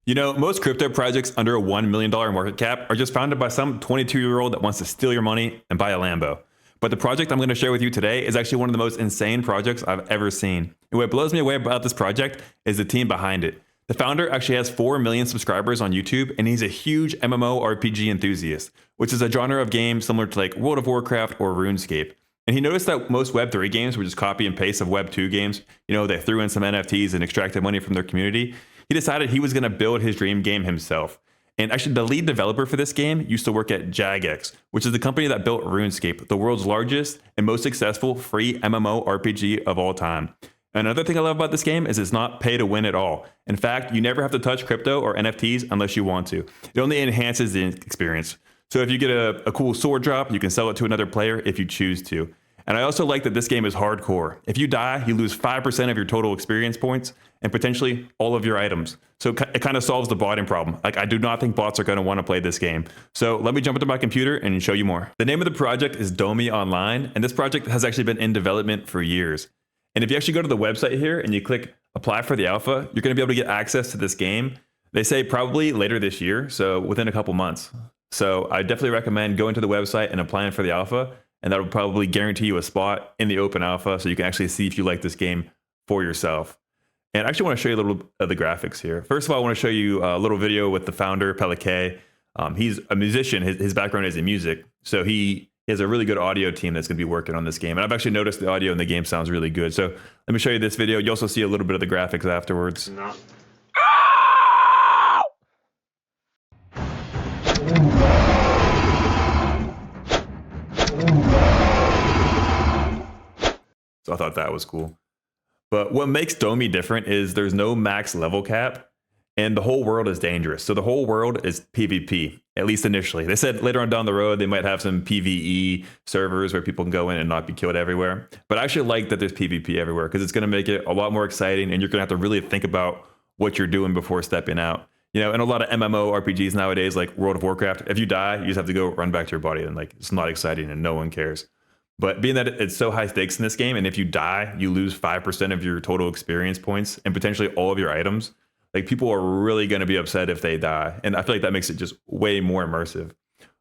You know, most crypto projects under a $1 million market cap are just founded by some 22-year-old that wants to steal your money and buy a Lambo. But the project I'm going to share with you today is actually one of the most insane projects I've ever seen. And what blows me away about this project is the team behind it. The founder actually has 4 million subscribers on YouTube, and he's a huge MMORPG enthusiast, which is a genre of game similar to like World of Warcraft or RuneScape. And he noticed that most Web3 games were just copy and paste of Web2 games. You know, they threw in some NFTs and extracted money from their community. He decided he was going to build his dream game himself. And actually, the lead developer for this game used to work at Jagex, which is the company that built RuneScape, the world's largest and most successful free MMORPG of all time. Another thing I love about this game is it's not pay to win at all. In fact, you never have to touch crypto or NFTs unless you want to. It only enhances the experience. So if you get a cool sword drop, you can sell it to another player if you choose to. And I also like that this game is hardcore. If you die, you lose 5% of your total experience points and potentially all of your items. So it kind of solves the botting problem. Like, I do not think bots are going to want to play this game. So let me jump into my computer and show you more. The name of the project is Domi Online, and this project has actually been in development for years. And if you actually go to the website here and you click apply for the alpha, you're going to be able to get access to this game. They say probably later this year, so within a couple months. So I definitely recommend going to the website and applying for the alpha, and that will probably guarantee you a spot in the open alpha so you can actually see if you like this game for yourself. And I actually want to show you a little of the graphics here. First of all, I want to show you a little video with the founder, Pelike. He's a musician. His background is in music. So he has a really good audio team that's going to be working on this game. And I've actually noticed the audio in the game sounds really good. So let me show you this video. You also see a little bit of the graphics afterwards. No. So I thought that was cool. But what makes Domi different is there's no max level cap, and the whole world is dangerous. So the whole world is PvP, at least initially. They said later on down the road, they might have some PvE servers where people can go in and not be killed everywhere. But I actually like that there's PvP everywhere because it's going to make it a lot more exciting, and you're going to have to really think about what you're doing before stepping out. You know, and a lot of MMORPGs nowadays, like World of Warcraft, if you die, you just have to go run back to your body, and like it's not exciting and no one cares. But being that it's so high stakes in this game, and if you die, you lose 5% of your total experience points and potentially all of your items. Like, people are really going to be upset if they die. And I feel like that makes it just way more immersive.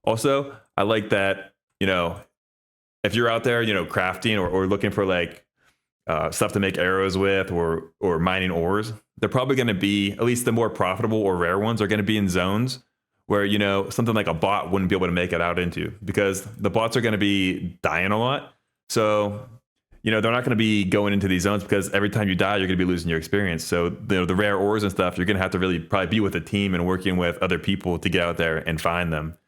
Also, I like that, you know, if you're out there, you know, crafting or looking for like stuff to make arrows with or mining ores, they're probably going to be, at least the more profitable or rare ones, are going to be in zones where, you know, something like a bot wouldn't be able to make it out into, because the bots are going to be dying a lot. So, you know, they're not going to be going into these zones because every time you die, you're going to be losing your experience. So, you know, the rare ores and stuff, you're going to have to really probably be with a team and working with other people to get out there and find them.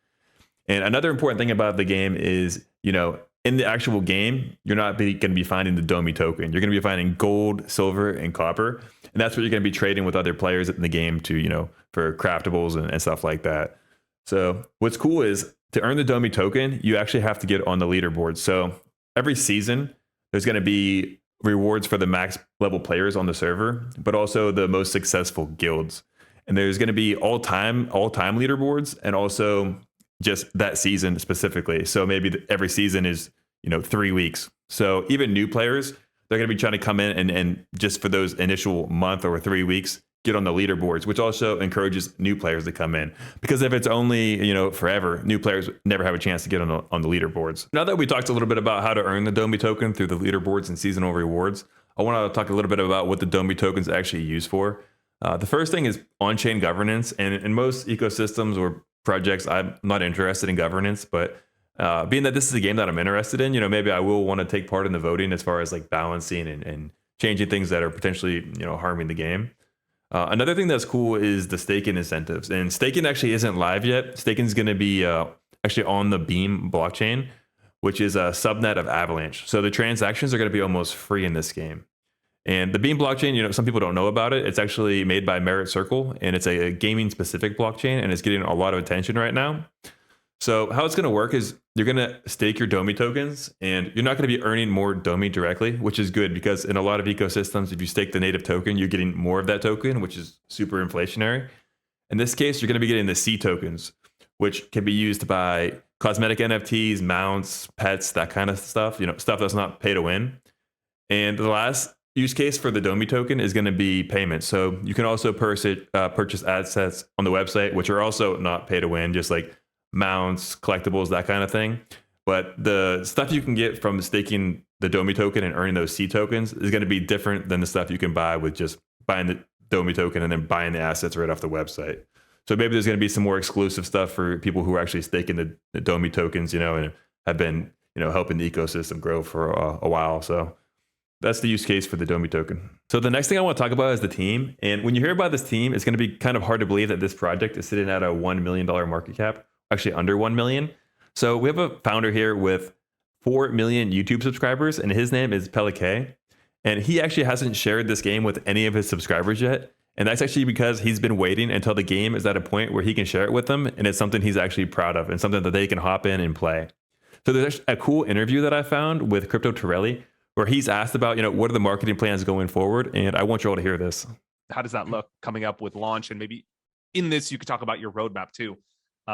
And another important thing about the game is, you know, in the actual game, you're not going to be finding the Domi token. You're going to be finding gold, silver, and copper. And that's what you're going to be trading with other players in the game to, you know, for craftables and stuff like that. So what's cool is to earn the Domi token, you actually have to get on the leaderboard. So every season, there's going to be rewards for the max level players on the server, but also the most successful guilds. And there's going to be all-time leaderboards, and also just that season specifically. So maybe every season is, you know, 3 weeks. So even new players, they're going to be trying to come in and just for those initial month or 3 weeks, get on the leaderboards, which also encourages new players to come in. Because if it's only, you know, forever, new players never have a chance to get on the leaderboards. Now that we talked a little bit about how to earn the Domi token through the leaderboards and seasonal rewards, I want to talk a little bit about what the Domi tokens actually used for. The first thing is on-chain governance. And in most ecosystems or projects, I'm not interested in governance, but being that this is a game that I'm interested in, you know, maybe I will want to take part in the voting as far as like balancing and changing things that are potentially, you know, harming the game. Another thing that's cool is the staking incentives, and staking actually isn't live yet. Staking is going to be actually on the Beam blockchain, which is a subnet of Avalanche. So the transactions are going to be almost free in this game. And the Beam blockchain, you know, some people don't know about it. It's actually made by Merit Circle, and it's a gaming specific blockchain, and it's getting a lot of attention right now. So how it's going to work is you're going to stake your Domi tokens, and you're not going to be earning more Domi directly, which is good because in a lot of ecosystems, if you stake the native token, you're getting more of that token, which is super inflationary. In this case, you're going to be getting the C tokens, which can be used to buy cosmetic NFTs, mounts, pets, that kind of stuff, you know, stuff that's not pay to win. And the last use case for the Domi token is going to be payment. So you can also purchase assets on the website, which are also not pay to win, just like mounts, collectibles, that kind of thing. But the stuff you can get from staking the Domi token and earning those C tokens is going to be different than the stuff you can buy with just buying the Domi token and then buying the assets right off the website. So maybe there's going to be some more exclusive stuff for people who are actually staking the Domi tokens, and have been, helping the ecosystem grow for a while. So that's the use case for the Domi token. So the next thing I want to talk about is the team. And when you hear about this team, it's going to be kind of hard to believe that this project is sitting at a $1 million market cap, actually under 1 million. So we have a founder here with 4 million YouTube subscribers, and his name is Pelike. And he actually hasn't shared this game with any of his subscribers yet. And that's actually because he's been waiting until the game is at a point where he can share it with them. And it's something he's actually proud of and something that they can hop in and play. So there's a cool interview that I found with Crypto Torelli, where he's asked about, what are the marketing plans going forward? And I want you all to hear this. How does that look coming up with launch? And maybe in this, you could talk about your roadmap too,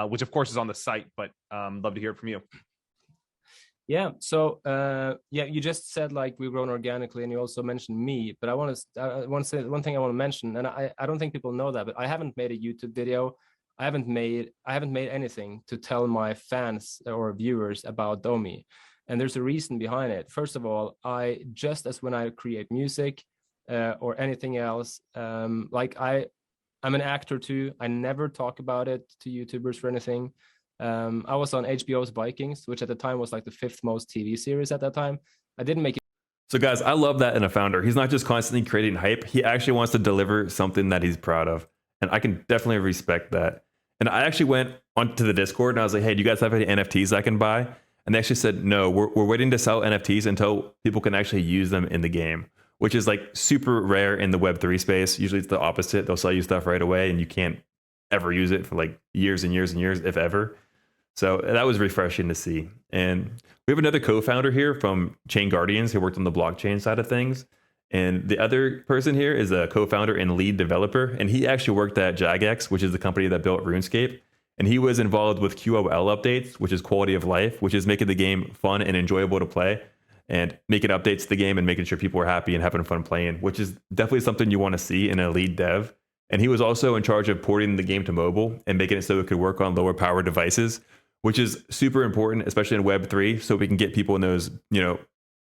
which of course is on the site, but love to hear it from you. Yeah. So you just said like we've grown organically, and you also mentioned me. But I want to say one thing I want to mention, and I don't think people know that, but I haven't made a YouTube video. I haven't made anything to tell my fans or viewers about Domi. And there's a reason behind it. First of all, just as when I create music or anything else, I'm an actor too. I never talk about it to YouTubers for anything. I was on HBO's Vikings, which at the time was like the 5th most TV series at that time. I didn't make it. So guys, I love that in a founder. He's not just constantly creating hype. He actually wants to deliver something that he's proud of. And I can definitely respect that. And I actually went onto the Discord and I was like, hey, do you guys have any NFTs I can buy? And they actually said, no, we're waiting to sell NFTs until people can actually use them in the game, which is like super rare in the Web3 space. Usually it's the opposite. They'll sell you stuff right away and you can't ever use it for like years and years and years, if ever. So that was refreshing to see. And we have another co-founder here from Chain Guardians who worked on the blockchain side of things. And the other person here is a co-founder and lead developer. And he actually worked at Jagex, which is the company that built RuneScape. And he was involved with QOL updates, which is quality of life, which is making the game fun and enjoyable to play and making updates to the game and making sure people are happy and having fun playing, which is definitely something you want to see in a lead dev. And he was also in charge of porting the game to mobile and making it so it could work on lower power devices, which is super important, especially in Web3, so we can get people in those,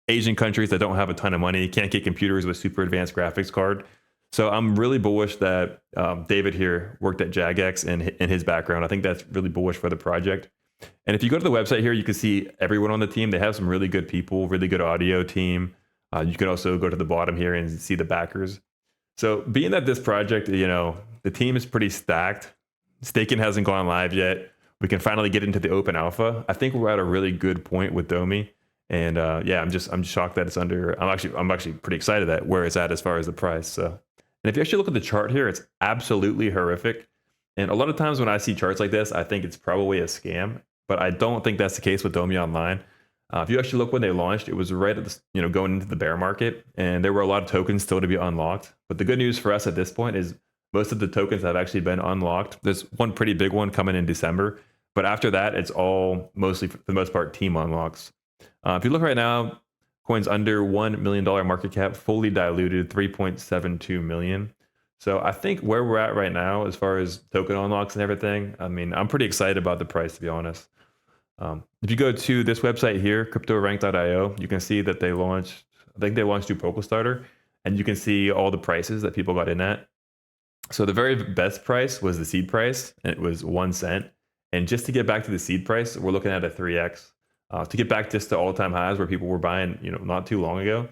Asian countries that don't have a ton of money, can't get computers with super advanced graphics card. So I'm really bullish that David here worked at Jagex and his background. I think that's really bullish for the project. And if you go to the website here, you can see everyone on the team. They have some really good people, really good audio team. You can also go to the bottom here and see the backers. So being that this project, the team is pretty stacked. Staking hasn't gone live yet. We can finally get into the open alpha. I think we're at a really good point with Domi. And I'm shocked that it's under. I'm actually pretty excited at where it's at as far as the price. So, and if you actually look at the chart here, it's absolutely horrific. And a lot of times when I see charts like this, I think it's probably a scam. But I don't think that's the case with Domi Online. If you actually look when they launched, it was right at the, going into the bear market, and there were a lot of tokens still to be unlocked. But the good news for us at this point is most of the tokens have actually been unlocked. There's one pretty big one coming in December, but after that, it's all mostly, for the most part, team unlocks. If you look right now, coins under $1 million market cap, fully diluted, 3.72 million. So I think where we're at right now, as far as token unlocks and everything, I'm pretty excited about the price, to be honest. If you go to this website here, cryptorank.io, you can see that I think they launched through PokeStarter, and you can see all the prices that people got in at. So the very best price was the seed price, and it was 1 cent. And just to get back to the seed price, we're looking at a 3x. To get back just to all-time highs where people were buying, not too long ago,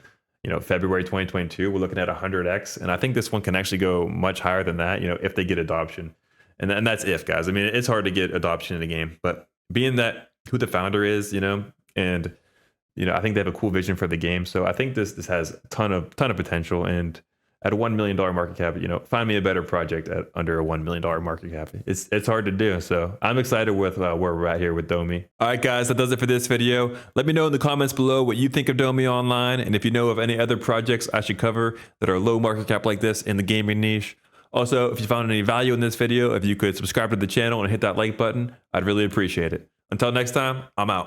February 2022, we're looking at 100x. And I think this one can actually go much higher than that, if they get adoption. And that's if, guys. It's hard to get adoption in the game, but being that who the founder is, and I think they have a cool vision for the game. So I think this has a ton of potential. And at a $1 million market cap, find me a better project at under a $1 million market cap. It's hard to do. So I'm excited with where we're at here with Domi. All right, guys, that does it for this video. Let me know in the comments below what you think of Domi Online, and if you know of any other projects I should cover that are low market cap like this in the gaming niche. Also, if you found any value in this video, if you could subscribe to the channel and hit that like button, I'd really appreciate it. Until next time, I'm out.